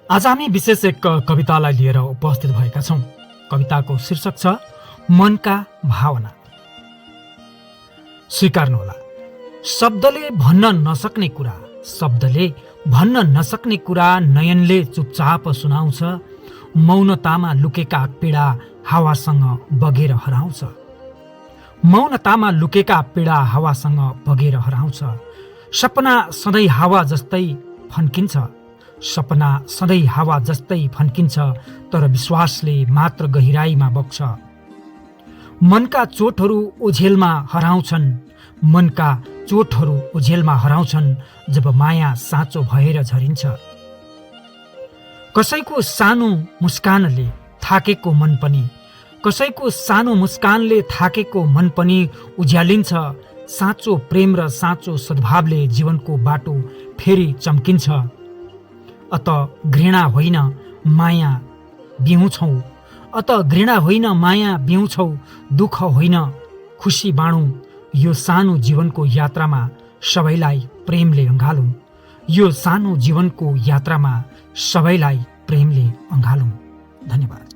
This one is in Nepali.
आज हामी विशेष एक कवितालाई लिएर उपस्थित भएका छौँ। कविताको शीर्षक छ मनका भावना। स्वीकार्नुहोला, शब्दले भन्न नसक्ने कुरा, शब्दले भन्न नसक्ने कुरा नयनले चुपचाप सुनाउँछ। मौनतामा लुकेका पीडा हावासँग बगेर हराउँछ। मौनतामा लुकेका पीडा हावासँग बगेर हराउँछ। सपना सधैँ हावा जस्तै फन्किन्छ, सपना सधैँ हावा जस्तै फन्किन्छ, तर विश्वासले मात्र गहिराईमा बग्छ। मनका चोटहरू ओझेलमा हराउँछन्, मनका चोटहरू ओझेलमा हराउँछन्, जब माया साँचो भएर झरिन्छ। कसैको सानो मुस्कानले थाकेको मन पनि, कसैको सानो मुस्कानले थाकेको मन पनि उज्यालिन्छ। साँचो प्रेम र साँचो सद्भावले जीवनको बाटो फेरि चम्किन्छ। अत घृणा होइन माया बिउँछौ, अत घृणा होइन माया बिउँछौ, दुःख होइन खुसी बाँडौँ। यो सानो जीवनको यात्रामा सबैलाई प्रेमले अँगालौँ, यो सानो जीवनको यात्रामा सबैलाई प्रेमले अँगालौँ। धन्यवाद।